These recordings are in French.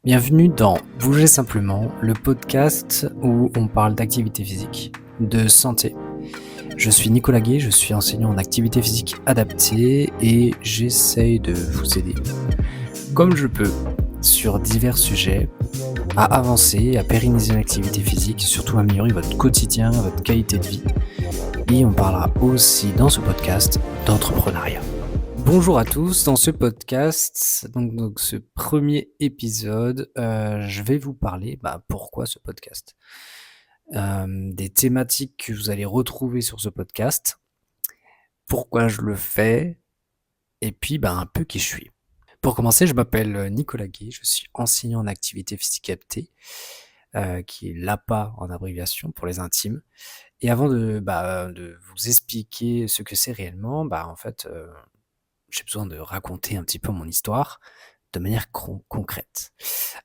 Bienvenue dans Bouger simplement, le podcast où on parle d'activité physique, de santé. Je suis Nicolas Gué, je suis enseignant en activité physique adaptée et j'essaye de vous aider, comme je peux, sur divers sujets, à avancer, à pérenniser l'activité physique, surtout à améliorer votre quotidien, votre qualité de vie. Et on parlera aussi dans ce podcast d'entrepreneuriat. Bonjour à tous, dans ce podcast, donc ce premier épisode, je vais vous parler, pourquoi ce podcast? Des thématiques que vous allez retrouver sur ce podcast, pourquoi je le fais, et puis un peu qui je suis. Pour commencer, je m'appelle Nicolas Gué, je suis enseignant en activité physique adaptée, qui est l'APA en abréviation pour les intimes. Et avant de vous expliquer ce que c'est réellement, en fait, j'ai besoin de raconter un petit peu mon histoire de manière concrète.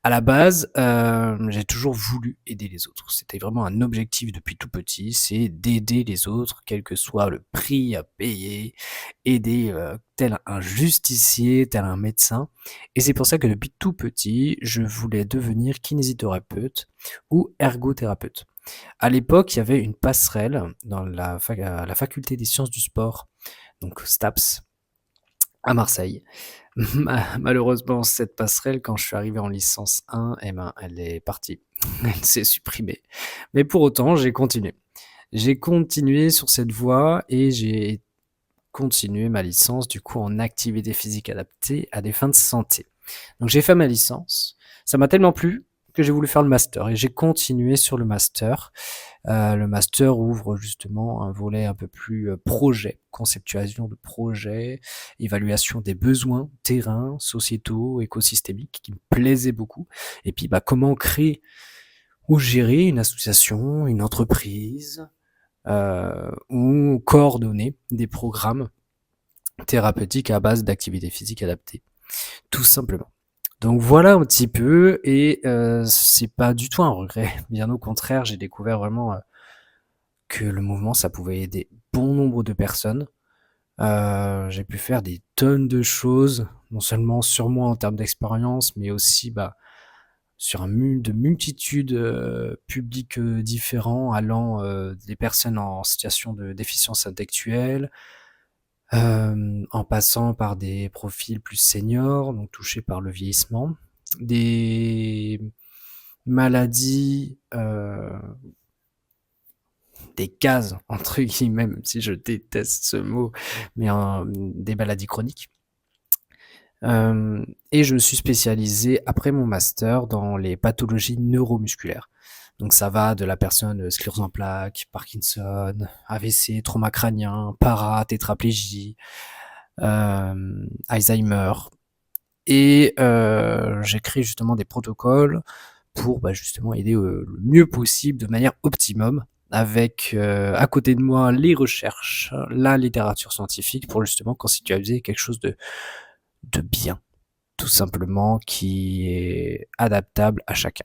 À la base, j'ai toujours voulu aider les autres. C'était vraiment un objectif depuis tout petit, c'est d'aider les autres, quel que soit le prix à payer, aider, tel un justicier, tel un médecin. Et c'est pour ça que depuis tout petit, je voulais devenir kinésithérapeute ou ergothérapeute. À l'époque, il y avait une passerelle dans la faculté des sciences du sport, donc STAPS, à Marseille. Malheureusement, cette passerelle, quand je suis arrivé en licence 1, elle est partie. Elle s'est supprimée. Mais pour autant, j'ai continué. J'ai continué sur cette voie et j'ai continué ma licence, du coup, en activité physique adaptée à des fins de santé. Donc j'ai fait ma licence. Ça m'a tellement plu que j'ai voulu faire le master et j'ai continué sur le master. Le master ouvre justement un volet un peu plus projet, conceptualisation de projet, évaluation des besoins terrain, sociétaux, écosystémiques, qui me plaisait beaucoup. Et puis comment créer ou gérer une association, une entreprise, ou coordonner des programmes thérapeutiques à base d'activités physiques adaptées, tout simplement. Donc voilà un petit peu, et c'est pas du tout un regret. Bien au contraire, j'ai découvert vraiment que le mouvement, ça pouvait aider bon nombre de personnes. J'ai pu faire des tonnes de choses, non seulement sur moi en termes d'expérience, mais aussi sur de multitudes publics différents, allant des personnes en situation de déficience intellectuelle, en passant par des profils plus seniors, donc touchés par le vieillissement, des maladies, des cases entre guillemets, même si je déteste ce mot, mais des maladies chroniques. Et je me suis spécialisé après mon master dans les pathologies neuromusculaires. Donc ça va de la personne sclérose en plaques, Parkinson, AVC, trauma crânien, tétraplégie, Alzheimer. Et j'ai créé justement des protocoles pour justement aider le mieux possible, de manière optimum, avec à côté de moi les recherches, la littérature scientifique, pour justement constituer quelque chose de bien, tout simplement, qui est adaptable à chacun.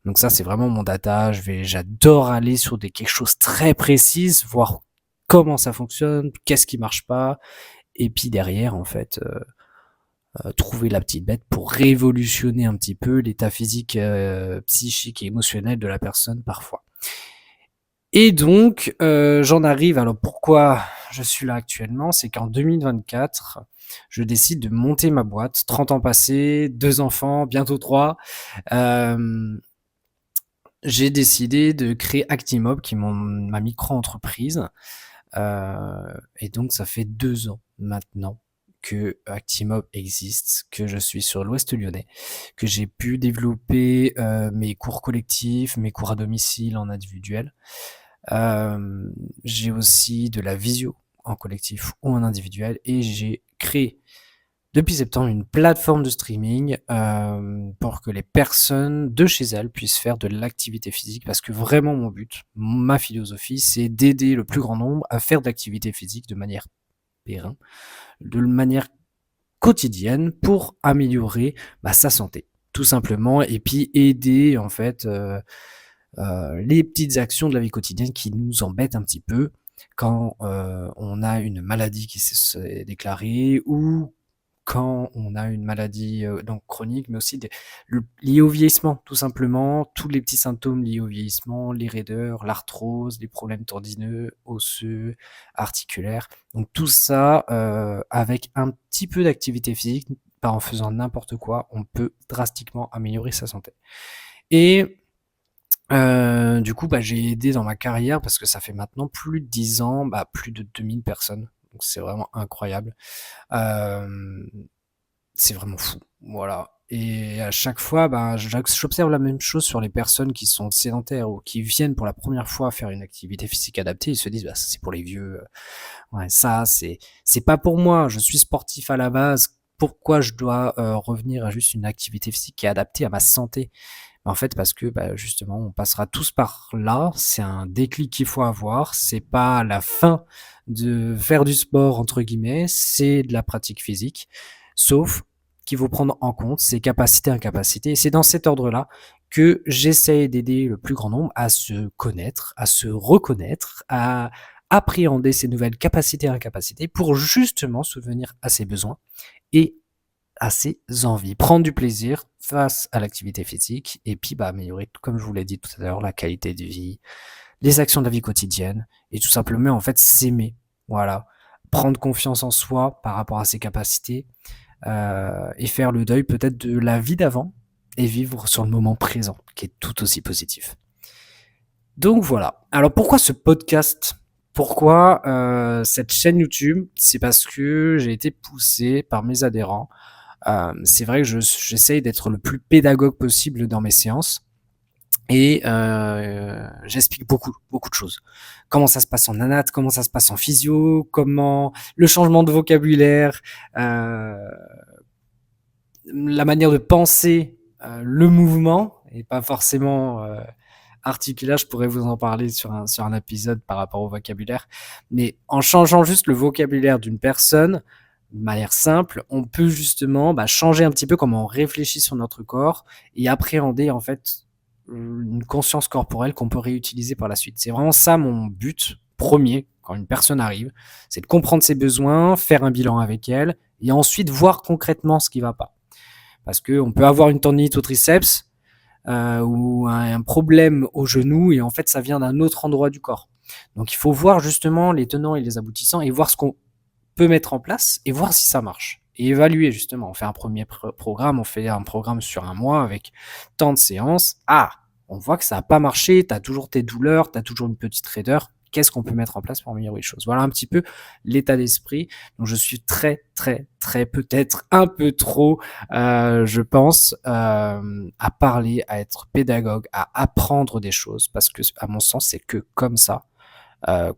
Donc ça, c'est vraiment mon data. J'adore aller sur quelque chose très précis, voir comment ça fonctionne, qu'est-ce qui marche pas, et puis derrière, en fait, trouver la petite bête pour révolutionner un petit peu l'état physique, psychique et émotionnel de la personne parfois. Et donc, j'en arrive, alors pourquoi je suis là actuellement, c'est qu'en 2024, je décide de monter ma boîte, 30 ans passés, 2 enfants, bientôt 3. J'ai décidé de créer Actimob, qui est ma micro-entreprise. Et donc, ça fait 2 ans maintenant que Actimob existe, que je suis sur l'Ouest lyonnais, que j'ai pu développer mes cours collectifs, mes cours à domicile en individuel. J'ai aussi de la visio en collectif ou en individuel, et j'ai créé depuis septembre une plateforme de streaming pour que les personnes de chez elles puissent faire de l'activité physique, parce que vraiment mon but, ma philosophie, c'est d'aider le plus grand nombre à faire de l'activité physique de manière pérenne, de manière quotidienne, pour améliorer sa santé, tout simplement, et puis aider en fait les petites actions de la vie quotidienne qui nous embêtent un petit peu quand on a une maladie qui s'est déclarée, ou quand on a une maladie donc chronique, mais aussi liées au vieillissement, tout simplement, tous les petits symptômes liés au vieillissement, les raideurs, l'arthrose, les problèmes tendineux, osseux, articulaires. Donc tout ça, avec un petit peu d'activité physique, pas en faisant n'importe quoi, on peut drastiquement améliorer sa santé. Et du coup, j'ai aidé dans ma carrière parce que ça fait maintenant plus de 10 ans, plus de 2000 personnes. Donc c'est vraiment incroyable. Hem, c'est vraiment fou, voilà. Et à chaque fois, j'observe la même chose sur les personnes qui sont sédentaires ou qui viennent pour la première fois faire une activité physique adaptée. Ils se disent: Ça, c'est pour les vieux, ouais, ça, c'est pas pour moi. Je suis sportif à la base. Pourquoi je dois, revenir à juste une activité physique qui est adaptée à ma santé?» En fait, parce que, justement, on passera tous par là. C'est un déclic qu'il faut avoir. C'est pas la fin de faire du sport, entre guillemets, c'est de la pratique physique. Sauf qu'il faut prendre en compte ses capacités, incapacités. Et c'est dans cet ordre-là que j'essaie d'aider le plus grand nombre à se connaître, à se reconnaître, à appréhender ses nouvelles capacités, incapacités pour justement subvenir à ses besoins et à ses envies, prendre du plaisir face à l'activité physique et puis améliorer, comme je vous l'ai dit tout à l'heure, la qualité de vie, les actions de la vie quotidienne et tout simplement en fait s'aimer, voilà, prendre confiance en soi par rapport à ses capacités et faire le deuil peut-être de la vie d'avant et vivre sur le moment présent qui est tout aussi positif. Donc voilà. Alors pourquoi ce podcast? Pourquoi cette chaîne YouTube? C'est parce que j'ai été poussé par mes adhérents. C'est vrai que j'essaye d'être le plus pédagogue possible dans mes séances et j'explique beaucoup de choses. Comment ça se passe en anat, comment ça se passe en physio, comment le changement de vocabulaire, la manière de penser le mouvement et pas forcément articulaire. Je pourrais vous en parler sur un épisode par rapport au vocabulaire, mais en changeant juste le vocabulaire d'une personne de manière simple, on peut justement changer un petit peu comment on réfléchit sur notre corps et appréhender en fait une conscience corporelle qu'on peut réutiliser par la suite. C'est vraiment ça mon but premier quand une personne arrive, c'est de comprendre ses besoins, faire un bilan avec elle et ensuite voir concrètement ce qui va pas. Parce qu'on peut avoir une tendinite au triceps ou un problème au genou et en fait ça vient d'un autre endroit du corps. Donc il faut voir justement les tenants et les aboutissants et voir ce qu'on peut mettre en place et voir si ça marche. Et évaluer justement. On fait un premier programme, on fait un programme sur un mois avec tant de séances. Ah, on voit que ça n'a pas marché, tu as toujours tes douleurs, tu as toujours une petite raideur. Qu'est-ce qu'on peut mettre en place pour améliorer les choses? Voilà un petit peu l'état d'esprit. Donc je suis très, peut-être un peu trop, je pense, à parler, à être pédagogue, à apprendre des choses, parce que à mon sens, c'est que comme ça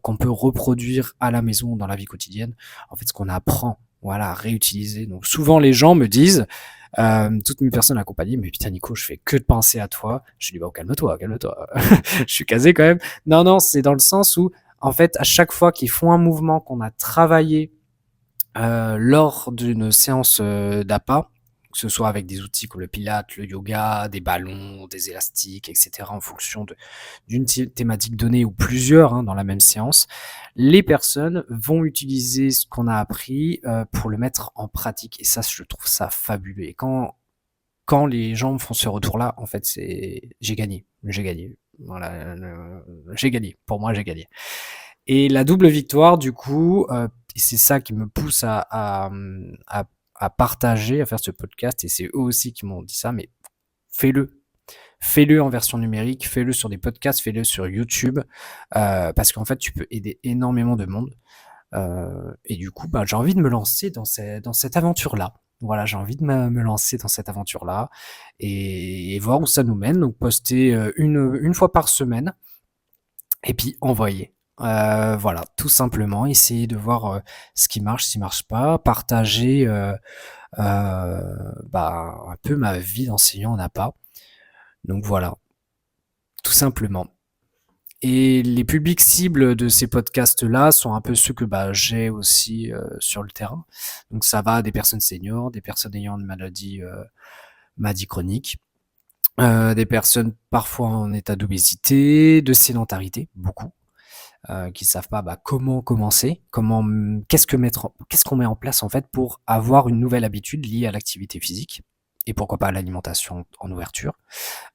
qu'on peut reproduire à la maison dans la vie quotidienne. En fait, ce qu'on apprend, voilà, à réutiliser. Donc souvent les gens me disent, toutes mes personnes accompagnées, mais putain Nico, je fais que de penser à toi. Je dis calme-toi, calme-toi. Je suis casé quand même. Non, c'est dans le sens où en fait à chaque fois qu'ils font un mouvement qu'on a travaillé lors d'une séance d'appât, que ce soit avec des outils comme le pilates, le yoga, des ballons, des élastiques, etc., en fonction d'une thématique donnée ou plusieurs dans la même séance, les personnes vont utiliser ce qu'on a appris pour le mettre en pratique. Et ça, je trouve ça fabuleux. Et quand les gens me font ce retour-là, en fait, j'ai gagné. Voilà, j'ai gagné. Pour moi, j'ai gagné. Et la double victoire, du coup, c'est ça qui me pousse à partager, à faire ce podcast. Et c'est eux aussi qui m'ont dit ça, mais fais-le. Fais-le en version numérique, fais-le sur des podcasts, fais-le sur YouTube, parce qu'en fait, tu peux aider énormément de monde. Et du coup, j'ai envie de me lancer dans cette aventure-là. Voilà, j'ai envie de me lancer dans cette aventure-là et voir où ça nous mène. Donc, poster une fois par semaine et puis envoyer. Voilà, tout simplement, essayer de voir ce qui marche, ce qui marche pas, partager un peu ma vie d'enseignant en APA. Donc voilà, tout simplement. Et les publics cibles de ces podcasts-là sont un peu ceux que j'ai aussi sur le terrain. Donc ça va des personnes seniors, des personnes ayant une maladie chronique, des personnes parfois en état d'obésité, de sédentarité, beaucoup. qui savent pas comment commencer, qu'est-ce qu'on met en place en fait pour avoir une nouvelle habitude liée à l'activité physique et pourquoi pas à l'alimentation en ouverture.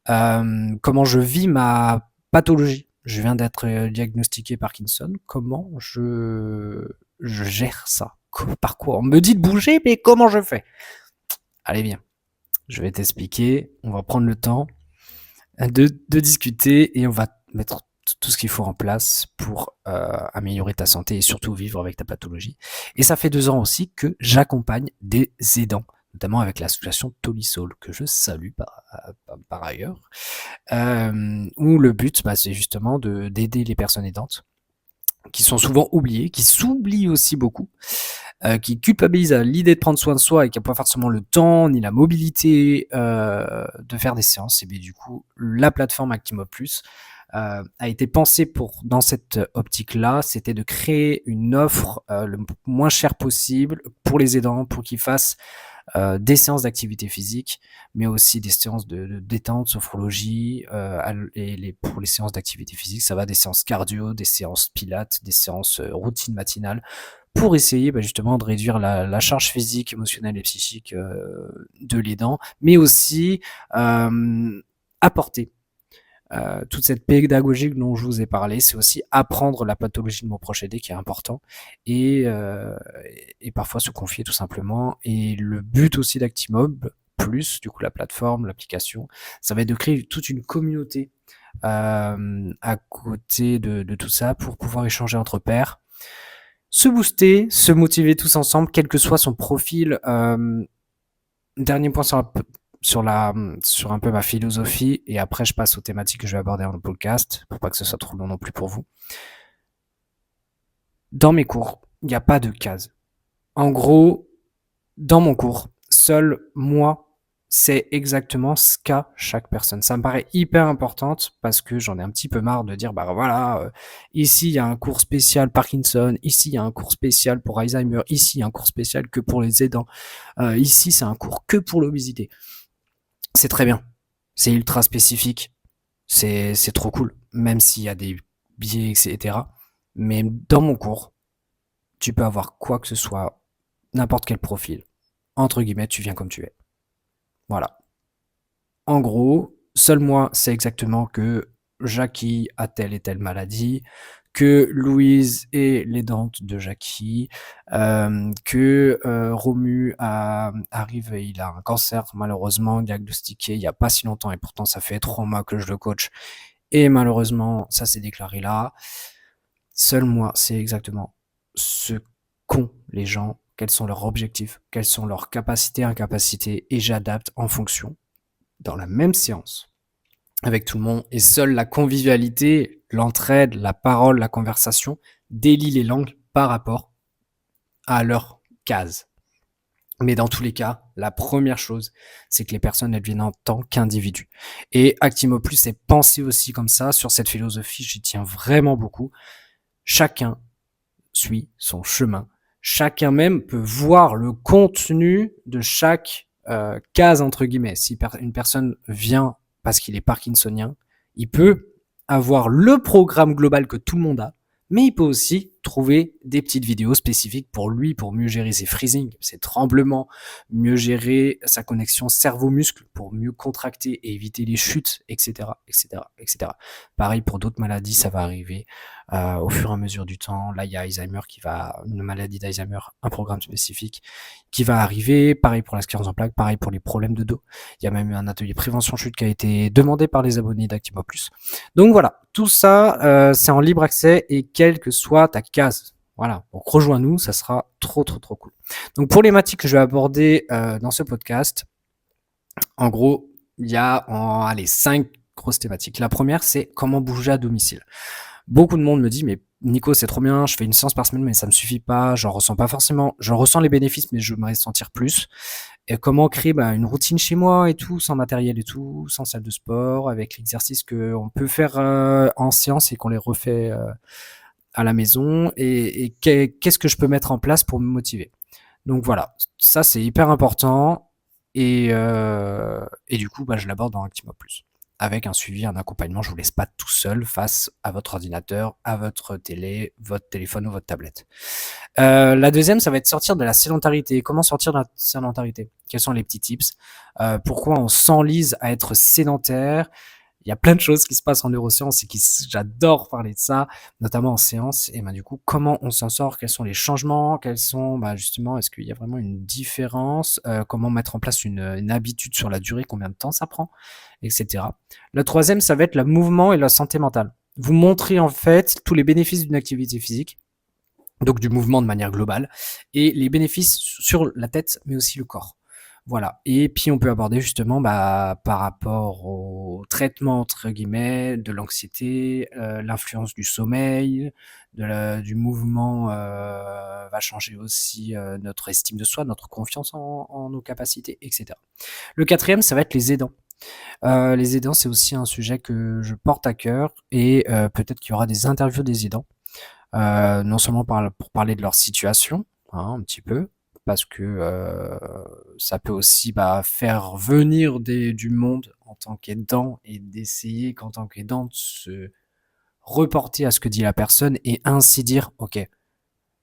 Comment je vis ma pathologie. Je viens d'être diagnostiqué Parkinson. Comment je gère ça? Par quoi? On me dit de bouger, mais comment je fais? Allez, viens. Je vais t'expliquer. On va prendre le temps de discuter et on va mettre tout ce qu'il faut en place pour améliorer ta santé et surtout vivre avec ta pathologie. Et ça fait 2 ans aussi que j'accompagne des aidants, notamment avec l'association Tolisol, que je salue par ailleurs, où le but, c'est justement d'aider les personnes aidantes, qui sont souvent oubliées, qui s'oublient aussi beaucoup, qui culpabilisent à l'idée de prendre soin de soi et qui n'ont pas forcément le temps ni la mobilité de faire des séances. Et bien du coup, la plateforme Actimob Plus a été pensée dans cette optique-là, c'était de créer une offre le moins cher possible pour les aidants, pour qu'ils fassent des séances d'activité physique, mais aussi des séances de détente, sophrologie, pour les séances d'activité physique, ça va des séances cardio, des séances pilates, des séances routine matinale, pour essayer justement de réduire la charge physique, émotionnelle et psychique de l'aidant, mais aussi apporter toute cette pédagogie dont je vous ai parlé, c'est aussi apprendre la pathologie de mon proche aidé qui est important et parfois se confier tout simplement. Et le but aussi d'Actimob Plus, du coup la plateforme, l'application, ça va être de créer toute une communauté à côté de tout ça pour pouvoir échanger entre pairs, se booster, se motiver tous ensemble, quel que soit son profil. Dernier point sur un peu ma philosophie, et après je passe aux thématiques que je vais aborder dans le podcast pour pas que ce soit trop long non plus pour vous. Dans mes cours, il n'y a pas de case. En gros, dans mon cours, seul moi sais exactement ce qu'a chaque personne. Ça me paraît hyper importante parce que j'en ai un petit peu marre de dire ici il y a un cours spécial Parkinson, ici il y a un cours spécial pour Alzheimer, ici il y a un cours spécial que pour les aidants, ici c'est un cours que pour l'obésité. C'est très bien, c'est ultra spécifique, c'est trop cool, même s'il y a des biais, etc. Mais dans mon cours, tu peux avoir quoi que ce soit, n'importe quel profil. Entre guillemets, tu viens comme tu es. Voilà. En gros, seul moi sais exactement que Jackie a telle et telle maladie, que Louise est l'aidante de Jackie, que Romu arrive et il a un cancer malheureusement diagnostiqué il n'y a pas si longtemps et pourtant ça fait 3 mois que je le coach et malheureusement ça s'est déclaré là. Seul moi sais exactement ce qu'ont les gens, quels sont leurs objectifs, quelles sont leurs capacités, incapacités et j'adapte en fonction dans la même séance avec tout le monde, et seule la convivialité, l'entraide, la parole, la conversation délient les langues par rapport à leur case. Mais dans tous les cas, la première chose, c'est que les personnes, elles viennent en tant qu'individus. Et Actimob Plus est pensé aussi comme ça, sur cette philosophie, j'y tiens vraiment beaucoup. Chacun suit son chemin. Chacun même peut voir le contenu de chaque case, entre guillemets. Si une personne vient parce qu'il est parkinsonien, il peut avoir le programme global que tout le monde a, mais il peut aussi trouver des petites vidéos spécifiques pour lui, pour mieux gérer ses freezing, ses tremblements, mieux gérer sa connexion cerveau-muscle, pour mieux contracter et éviter les chutes, etc., etc., etc. Pareil pour d'autres maladies, ça va arriver au fur et à mesure du temps. Là, il y a Alzheimer une maladie d'Alzheimer, un programme spécifique qui va arriver. Pareil pour la sclérose en plaques, pareil pour les problèmes de dos. Il y a même eu un atelier prévention chute qui a été demandé par les abonnés d'Actimob Plus. Donc voilà, tout ça, c'est en libre accès et quelle que soit ta case. Voilà, donc rejoins-nous, ça sera trop cool. Donc pour les thématiques que je vais aborder dans ce podcast, en gros, il y a 5 grosses thématiques. La première, c'est comment bouger à domicile. Beaucoup de monde me dit, mais Nico, c'est trop bien, je fais une séance par semaine, mais ça me suffit pas, j'en ressens les bénéfices, mais je voudrais sentir plus. Et comment créer une routine chez moi et tout, sans matériel et tout, sans salle de sport, avec l'exercice qu'on peut faire en séance et qu'on les refait à la maison, et qu'est-ce que je peux mettre en place pour me motiver. Donc voilà, ça c'est hyper important, et du coup, je l'aborde dans Actimob Plus. avec un suivi, un accompagnement. Je vous laisse pas tout seul face à votre ordinateur, à votre télé, votre téléphone ou votre tablette. La deuxième, ça va être sortir de la sédentarité. Comment sortir de la sédentarité? Quels sont les petits tips? Pourquoi on s'enlise à être sédentaire? Il y a plein de choses qui se passent en neurosciences et j'adore parler de ça, notamment en séance. Et ben, du coup, comment on s'en sort? Quels sont les changements? Quels sont, justement, est-ce qu'il y a vraiment une différence? Comment mettre en place une habitude sur la durée? Combien de temps ça prend? Etc. Le troisième, ça va être le mouvement et la santé mentale. Vous montrez, en fait, tous les bénéfices d'une activité physique, donc du mouvement de manière globale, et les bénéfices sur la tête, mais aussi le corps. Voilà. Et puis on peut aborder justement par rapport au traitement entre guillemets de l'anxiété, l'influence du sommeil, du mouvement va changer aussi notre estime de soi, notre confiance en nos capacités, etc. Le quatrième, ça va être les aidants. Les aidants, c'est aussi un sujet que je porte à cœur et peut-être qu'il y aura des interviews des aidants. Non seulement pour parler de leur situation, hein, un petit peu, parce que ça peut aussi faire venir du monde en tant qu'aidant et d'essayer qu'en tant qu'aidant de se reporter à ce que dit la personne et ainsi dire ok,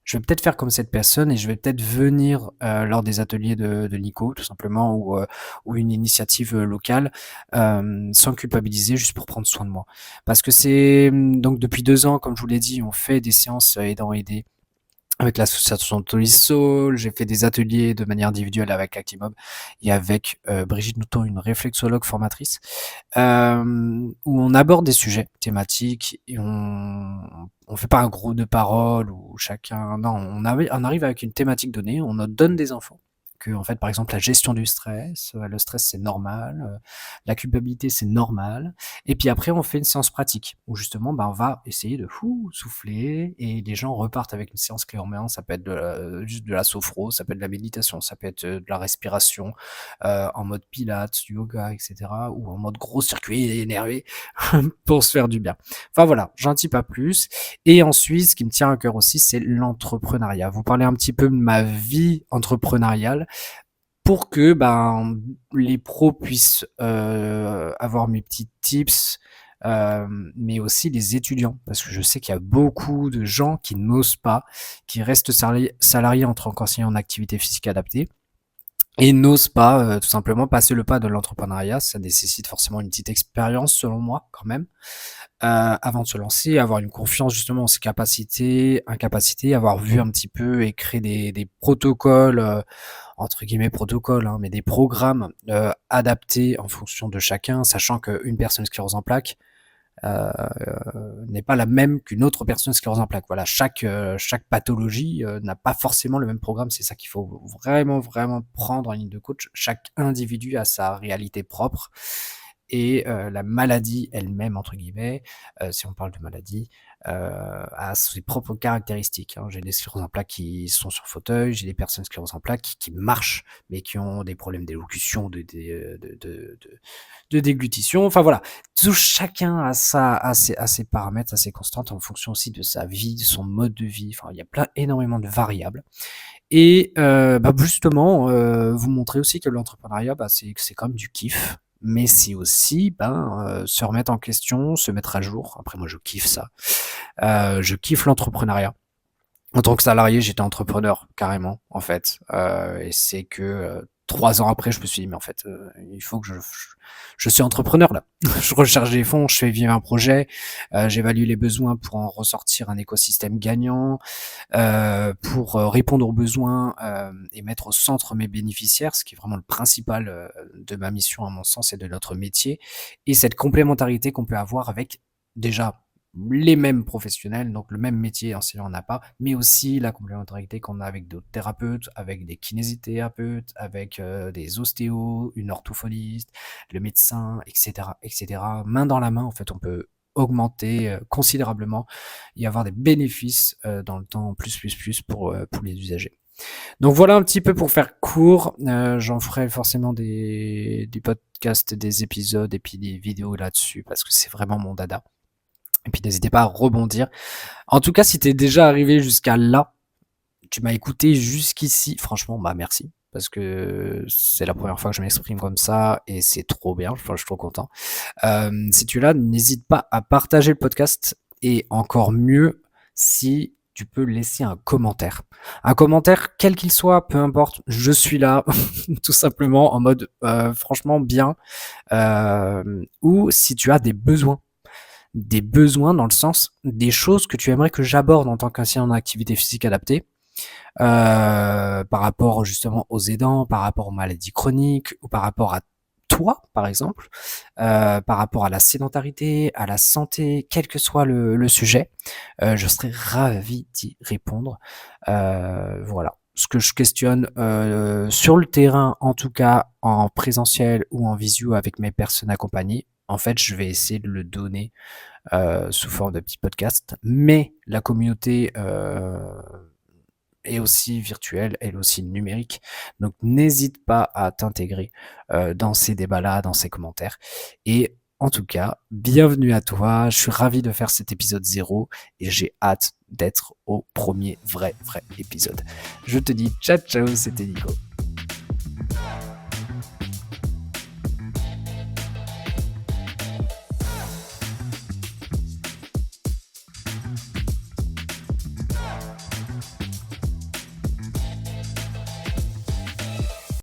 je vais peut-être faire comme cette personne et je vais peut-être venir lors des ateliers de Nico tout simplement ou une initiative locale sans culpabiliser juste pour prendre soin de moi, parce que c'est donc depuis 2 ans, comme je vous l'ai dit, on fait des séances aidant aider avec l'association Tolisol. J'ai fait des ateliers de manière individuelle avec Actimob et avec Brigitte Nouton, une réflexologue formatrice, où on aborde des sujets thématiques et on fait pas un groupe de parole où chacun... Non, on arrive avec une thématique donnée, on nous donne des infos. Que, en fait, par exemple, la gestion du stress, le stress c'est normal, la culpabilité c'est normal. Et puis après, on fait une séance pratique où justement, on va essayer de souffler et les gens repartent avec une séance clé en main. Ça peut être juste de la sophro, ça peut être de la méditation, ça peut être de la respiration en mode pilates, yoga, etc. ou en mode gros circuit énervé pour se faire du bien. Enfin voilà, j'en dis pas plus. Et ensuite, ce qui me tient à cœur aussi, c'est l'entrepreneuriat. Vous parlez un petit peu de ma vie entrepreneuriale pour que les pros puissent avoir mes petits tips, mais aussi les étudiants, parce que je sais qu'il y a beaucoup de gens qui n'osent pas, qui restent salariés en tant qu'enseignants en activité physique adaptée et n'osent pas tout simplement passer le pas de l'entrepreneuriat. Ça nécessite forcément une petite expérience selon moi quand même, avant de se lancer, avoir une confiance justement en ses capacités, incapacités, avoir vu un petit peu et créer des protocoles, entre guillemets protocoles, hein, mais des programmes adaptés en fonction de chacun, sachant qu'une personne sclérose en plaques n'est pas la même qu'une autre personne sclérose en plaques. Voilà, chaque pathologie n'a pas forcément le même programme. C'est ça qu'il faut vraiment, vraiment prendre en ligne de coach. Chaque individu a sa réalité propre. Et la maladie elle-même, entre guillemets, si on parle de maladie, a ses propres caractéristiques, hein. J'ai des scléroses en plaques qui sont sur fauteuil, j'ai des personnes scléroses en plaques qui marchent, mais qui ont des problèmes d'élocution, de déglutition. Enfin voilà, chacun a ses paramètres, a ses constantes en fonction aussi de sa vie, de son mode de vie. Enfin, il y a énormément de variables. Et justement, vous montrer aussi que l'entrepreneuriat, c'est quand même du kiff, mais c'est aussi se remettre en question, se mettre à jour. Après, moi, je kiffe ça. Je kiffe l'entrepreneuriat. En tant que salarié, j'étais entrepreneur carrément, en fait. Et c'est que 3 ans après, je me suis dit, mais en fait, il faut que je suis entrepreneur là. Je recherche des fonds, je fais vivre un projet, j'évalue les besoins pour en ressortir un écosystème gagnant, pour répondre aux besoins et mettre au centre mes bénéficiaires, ce qui est vraiment le principal de ma mission à mon sens et de notre métier. Et cette complémentarité qu'on peut avoir avec déjà les mêmes professionnels, donc le même métier enseignant on n'a pas, mais aussi la complémentarité qu'on a avec d'autres thérapeutes, avec des kinésithérapeutes, avec des ostéos, une orthophoniste, le médecin, etc., etc. Main dans la main, en fait, on peut augmenter considérablement et avoir des bénéfices dans le temps plus pour les usagers. Donc voilà un petit peu pour faire court. J'en ferai forcément des podcasts, des épisodes et puis des vidéos là-dessus parce que c'est vraiment mon dada. Et puis n'hésitez pas à rebondir. En tout cas, si t'es déjà arrivé jusqu'à là, tu m'as écouté jusqu'ici, franchement, merci. parce que c'est la première fois que je m'exprime comme ça et c'est trop bien, enfin, je suis trop content. Si tu l'as, n'hésite pas à partager le podcast et encore mieux si tu peux laisser un commentaire. Un commentaire, quel qu'il soit, peu importe, je suis là, tout simplement en mode franchement bien. Ou si tu as des besoins dans le sens des choses que tu aimerais que j'aborde en tant qu'enseignant en activité physique adaptée, par rapport justement aux aidants, par rapport aux maladies chroniques ou par rapport à toi, par exemple, par rapport à la sédentarité, à la santé, quel que soit le sujet, je serais ravi d'y répondre. Voilà. Ce que je questionne sur le terrain, en tout cas en présentiel ou en visio avec mes personnes accompagnées, en fait, je vais essayer de le donner sous forme de petits podcasts. Mais la communauté est aussi virtuelle, elle aussi numérique. Donc n'hésite pas à t'intégrer dans ces débats-là, dans ces commentaires. Et en tout cas, bienvenue à toi. Je suis ravi de faire cet épisode 0 et j'ai hâte d'être au premier vrai épisode. Je te dis ciao ciao, c'était Nico.